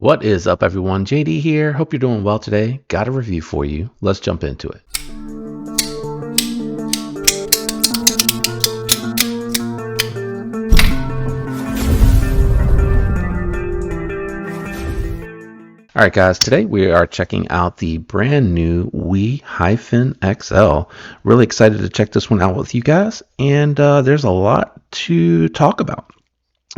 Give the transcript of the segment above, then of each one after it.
What is up, everyone? JD here. Hope you're doing well today. Got a review for you. Let's jump into it. All right, guys, today we are checking out the brand new WE-XL. Really excited to check this one out with you guys, and there's a lot to talk about.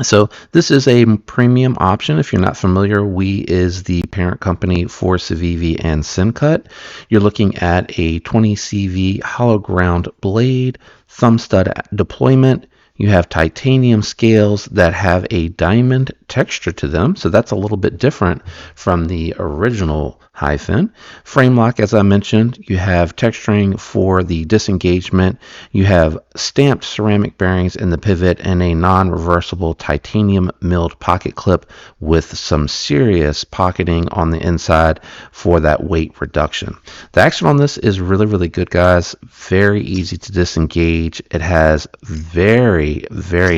So this is a premium option. If you're not familiar, We is the parent company for Civivi and Syncut. You're looking at a 20 CV hollow ground blade, thumb stud deployment. You have titanium scales that have a diamond texture to them, so that's a little bit different from the original Hyphen. Frame lock, as I mentioned, you have texturing for the disengagement. You have stamped ceramic bearings in the pivot and a non-reversible titanium milled pocket clip with some serious pocketing on the inside for that weight reduction. The action on this is really good, guys. Very easy to disengage. It has very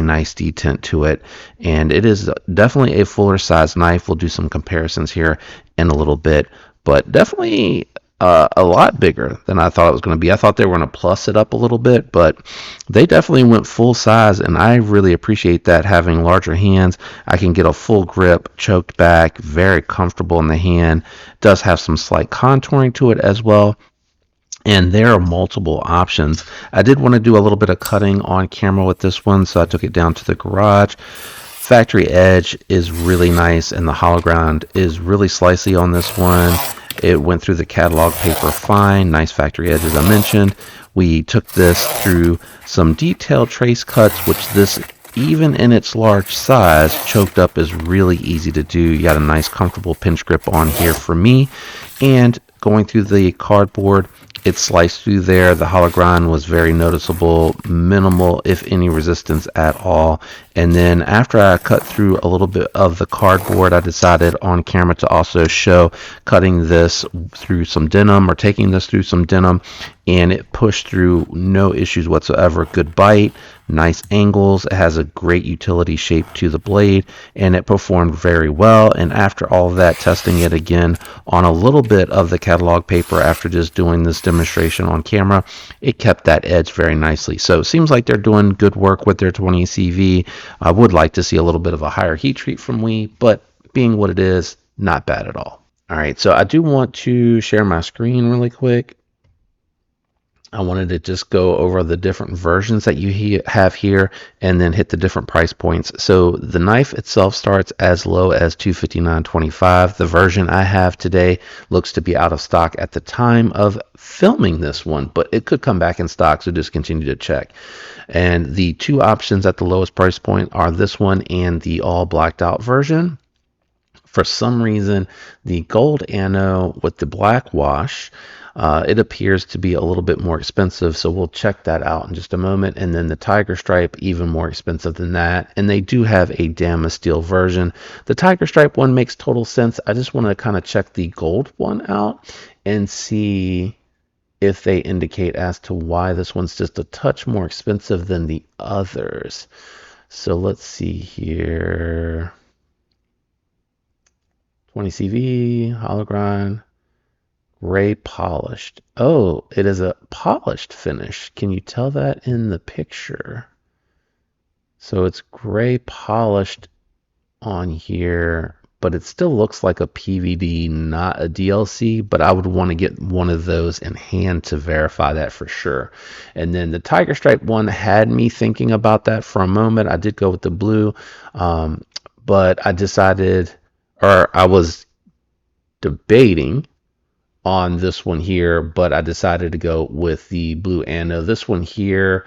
nice detent to it, and it is definitely a fuller size knife. We'll do some comparisons here in a little bit, but definitely a lot bigger than I thought it was going to be. I thought they were going to plus it up a little bit, but they definitely went full size, and I really appreciate that. Having larger hands, I can get a full grip, choked back, very comfortable in the hand. Does have some slight contouring to it as well. And there are multiple options. I did want to do a little bit of cutting on camera with this one, so I took it down to the garage. Factory edge is really nice, and the hollow ground is really slicey on this one. It went through the catalog paper fine. Nice factory edge, as I mentioned. We took this through some detailed trace cuts, which this, even in its large size, choked up is really easy to do. You got a nice comfortable pinch grip on here for me. And going through the cardboard, it sliced through there. The hollow ground was very noticeable, minimal if any resistance at all. And then after I cut through a little bit of the cardboard, I decided on camera to also show cutting this through some denim, or taking this through some denim, and it pushed through no issues whatsoever. Good bite, nice angles. It has a great utility shape to the blade, and it performed very well. And after all of that, testing it again on a little bit of the catalog paper after just doing this demonstration on camera, it kept that edge very nicely. So it seems like they're doing good work with their 20 CV. I would like to see a little bit of a higher heat treat from WE, but being what it is, not bad at all. All right, so I do want to share my screen really quick. I wanted to just go over the different versions that you have here and then hit the different price points. So the knife itself starts as low as $259.25. The version I have today looks to be out of stock at the time of filming this one, but it could come back in stock, so just continue to check. And the two options at the lowest price point are this one and the all blacked out version. For some reason, the gold ano with the black wash, it appears to be a little bit more expensive, so we'll check that out in just a moment. And then the tiger stripe, even more expensive than that. And they do have a Damasteel version. The tiger stripe one makes total sense. I just want to kind of check the gold one out and see if they indicate as to why this one's just a touch more expensive than the others. So let's see here. 20 CV, hollow ground, gray polished. Oh, it is a polished finish. Can you tell that in the picture? So it's gray polished on here, but it still looks like a PVD, not a DLC, but I would want to get one of those in hand to verify that for sure. And then the tiger stripe one had me thinking about that for a moment. I did go with the blue, but I decided, or I was debating on this one here, but I decided to go with the blue ano. This one here,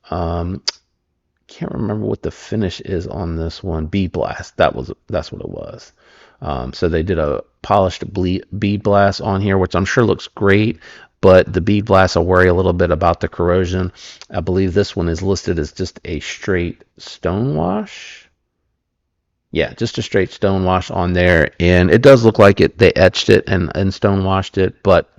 can't remember what the finish is on this one. Bead blast. That's what it was. So they did a polished bead blast on here, which I'm sure looks great, but the bead blast, I worry a little bit about the corrosion. I believe this one is listed as just a straight stone wash. Yeah, just a straight stone wash on there, and it does look like they etched it and stone washed it, but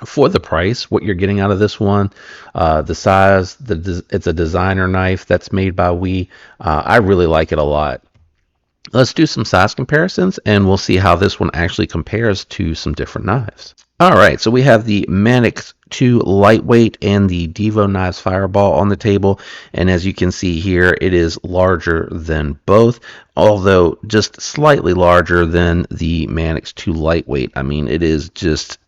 for the price, what you're getting out of this one, the size, it's a designer knife that's made by WE. I really like it a lot. Let's do some size comparisons and we'll see how this one actually compares to some different knives. All right, so we have the Manix 2 lightweight and the Devo Knives Fireball on the table, and as you can see here, it is larger than both, although just slightly larger than the Manix 2 lightweight. I mean, it is just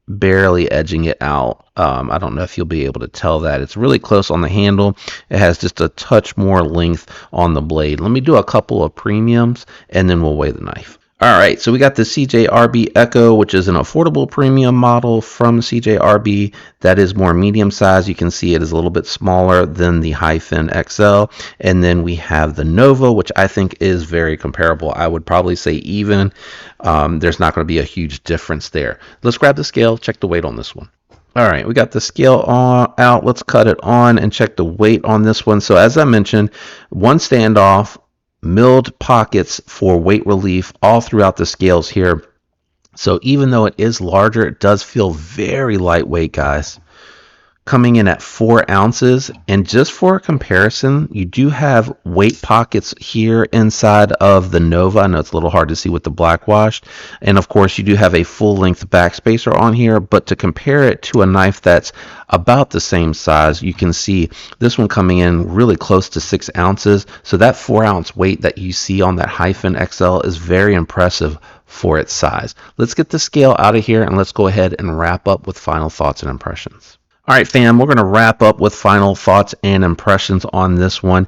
barely edging it out. I don't know if you'll be able to tell that. It's really close on the handle. It has just a touch more length on the blade. Let me do a couple of premiums and then we'll weigh the knife. All right, so we got the CJRB Echo, which is an affordable premium model from CJRB that is more medium size. You can see it is a little bit smaller than the Hi-Fin XL. And then we have the Nova, which I think is very comparable. I would probably say even. There's not going to be a huge difference there. Let's grab the scale, check the weight on this one. All right, we got the scale out. Let's cut it on and check the weight on this one. So as I mentioned, one standoff, milled pockets for weight relief all throughout the scales here. So even though it is larger, it does feel very lightweight, guys. Coming in at 4 ounces, and just for a comparison, you do have weight pockets here inside of the Nova. I know it's a little hard to see with the black washed, and of course you do have a full length backspacer on here, but to compare it to a knife that's about the same size, you can see this one coming in really close to 6 ounces. So that 4 ounce weight that you see on that Hi-Fin XL is very impressive for its size. Let's get the scale out of here and let's go ahead and wrap up with final thoughts and impressions. All right, fam, we're going to wrap up with final thoughts and impressions on this one.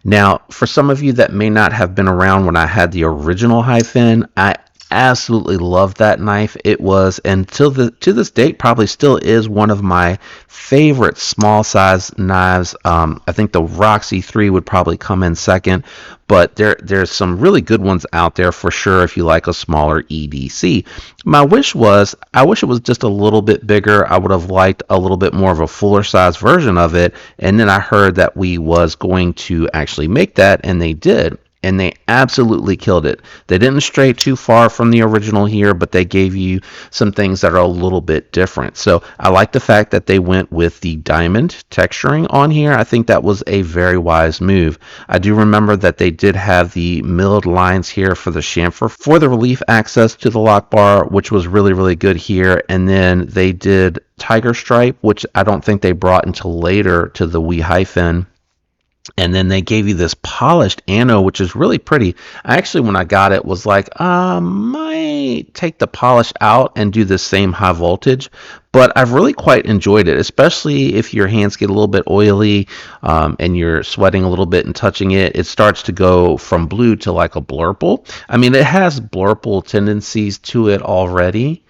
Now, for some of you that may not have been around when I had the original Hi-Fin, I absolutely loved that knife. It was, and to this date, probably still is one of my favorite small size knives. I think the Roxy 3 would probably come in second, but there's some really good ones out there for sure if you like a smaller EDC. My wish was, I wish it was just a little bit bigger. I would have liked a little bit more of a fuller size version of it, and then I heard that we was going to actually make that, and they did. And they absolutely killed it. They didn't stray too far from the original here, but they gave you some things that are a little bit different. So I like the fact that they went with the diamond texturing on here. I think that was a very wise move. I do remember that they did have the milled lines here for the chamfer for the relief access to the lock bar, which was really, really good here. And then they did tiger stripe, which I don't think they brought until later to the WE Hi-Fin. And then they gave you this polished ano, which is really pretty. Actually, when I got it, was like, I might take the polish out and do the same high voltage. But I've really quite enjoyed it, especially if your hands get a little bit oily and you're sweating a little bit and touching it. It starts to go from blue to like a blurple. I mean, it has blurple tendencies to it already.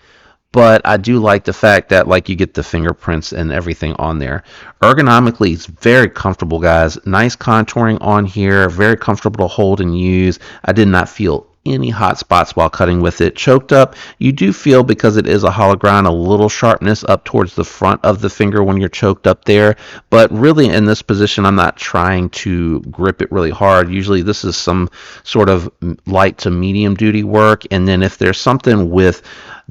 But I do like the fact that like you get the fingerprints and everything on there. Ergonomically, it's very comfortable, guys. Nice contouring on here, very comfortable to hold and use. I did not feel any hot spots while cutting with it. Choked up, you do feel, because it is a hollow grind, a little sharpness up towards the front of the finger when you're choked up there. But really in this position, I'm not trying to grip it really hard. Usually this is some sort of light to medium duty work. And then if there's something with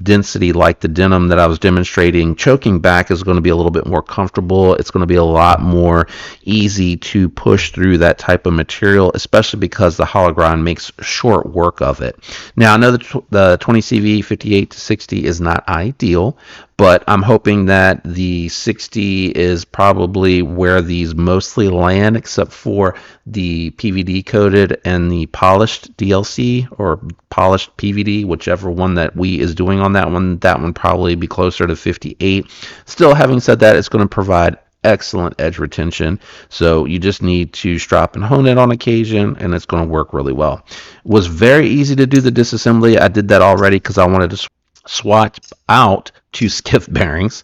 density like the denim that I was demonstrating, choking back is going to be a little bit more comfortable. It's going to be a lot more easy to push through that type of material, especially because the hollow grind makes short work of it. Now I know the 20CV 58 to 60 is not ideal, but I'm hoping that the 60 is probably where these mostly land, except for the PVD coated and the polished DLC or polished PVD, whichever one that WE is doing on that one probably be closer to 58. Still, having said that, it's going to provide excellent edge retention, so you just need to strap and hone it on occasion and it's going to work really well. It was very easy to do the disassembly. I did that already because I wanted to swap out 2 skiff bearings,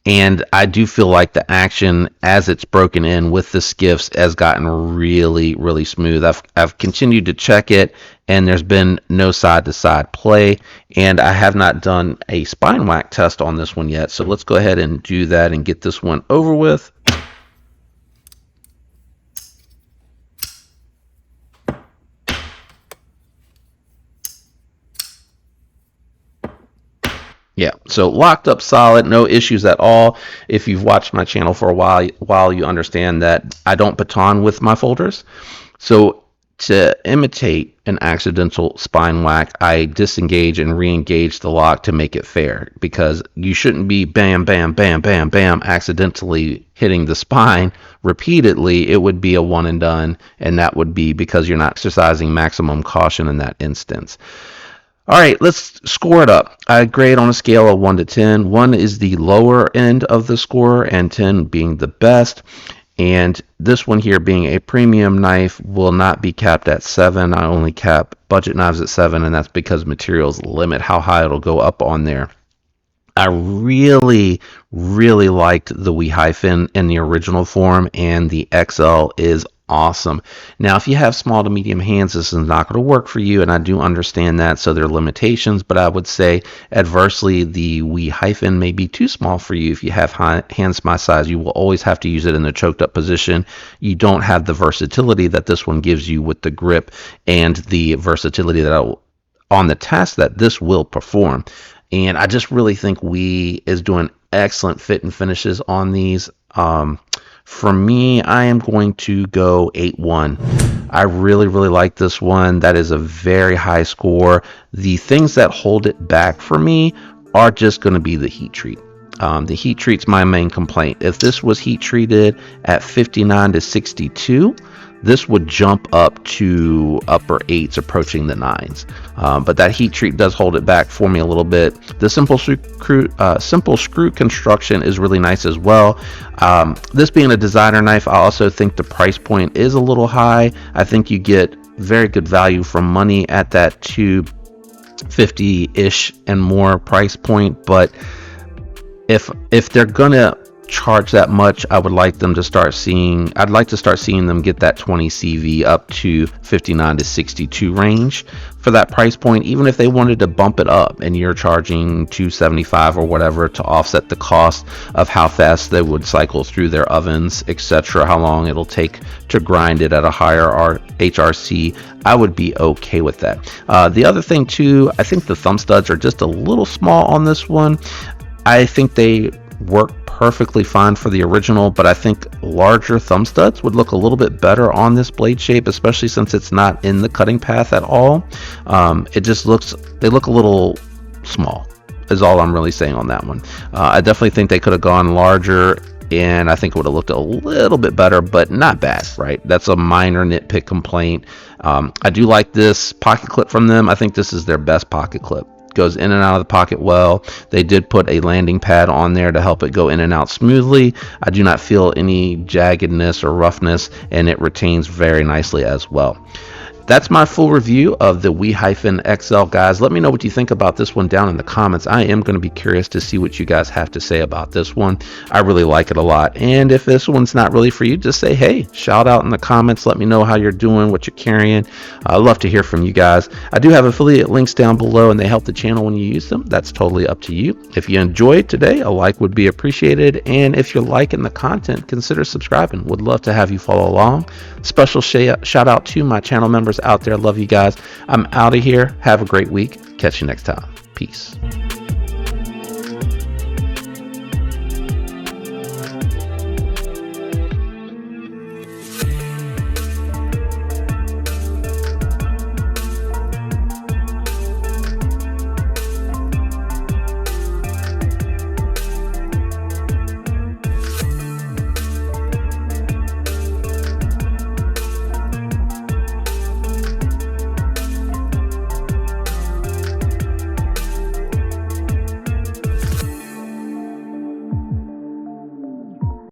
and I do feel like the action as it's broken in with the skiffs has gotten really, really smooth. I've continued to check it, and there's been no side-to-side play, and I have not done a spine whack test on this one yet, so let's go ahead and do that and get this one over with. Yeah, so locked up solid, no issues at all. If you've watched my channel for a while, you understand that I don't baton with my folders. So to imitate an accidental spine whack, I disengage and re-engage the lock to make it fair, because you shouldn't be bam, bam, bam, bam, bam, accidentally hitting the spine repeatedly. It would be a one and done, and that would be because you're not exercising maximum caution in that instance. All right, let's score it up. I grade on a scale of 1 to 10. 1 is the lower end of the score, and 10 being the best. And this one here, being a premium knife, will not be capped at 7. I only cap budget knives at 7, and that's because materials limit how high it'll go up on there. I really, really liked the WE Hi-Fin in the original form, and the XL is awesome. Now, if you have small to medium hands, this is not going to work for you, and I do understand that, so there are limitations, but I would say adversely, the WE Hi-Fin may be too small for you. If you have hands my size, you will always have to use it in the choked up position. You don't have the versatility that this one gives you with the grip, and the versatility that on the task that this will perform. And I just really think WE is doing excellent fit and finishes on these. For me, I am going to go 8-1. I really, really like this one. That is a very high score. The things that hold it back for me are just going to be the heat treat. The heat treat's my main complaint. If this was heat treated at 59 to 62, this would jump up to upper 8s, approaching the 9s. But that heat treat does hold it back for me a little bit. The simple screw construction is really nice as well. This being a designer knife, I also think the price point is a little high. I think you get very good value for money at that $250-ish and more price point. But if they're gonna charge that much, I'd like to start seeing them get that 20 CV up to 59 to 62 range for that price point. Even if they wanted to bump it up and you're charging $275 or whatever to offset the cost of how fast they would cycle through their ovens, etc., how long it'll take to grind it at a higher HRC, I would be okay with that. The other thing too, I think the thumb studs are just a little small on this one. I think they work perfectly fine for the original, but I think larger thumb studs would look a little bit better on this blade shape, especially since it's not in the cutting path at all. They look a little small, is all I'm really saying on that one. I definitely think they could have gone larger, and I think it would have looked a little bit better, but not bad, right? That's a minor nitpick complaint. I do like this pocket clip from them. I think this is their best pocket clip. Goes in and out of the pocket well. They did put a landing pad on there to help it go in and out smoothly. I do not feel any jaggedness or roughness, and it retains very nicely as well. That's my full review of the WE Hi-Fin XL, guys. Let me know what you think about this one down in the comments. I am going to be curious to see what you guys have to say about this one. I really like it a lot. And if this one's not really for you, just say, hey, shout out in the comments. Let me know how you're doing, what you're carrying. I love to hear from you guys. I do have affiliate links down below, and they help the channel when you use them. That's totally up to you. If you enjoyed today, a like would be appreciated. And if you're liking the content, consider subscribing. Would love to have you follow along. Special shout out to my channel members out there. Love you guys. I'm out of here. Have a great week. Catch you next time. Peace.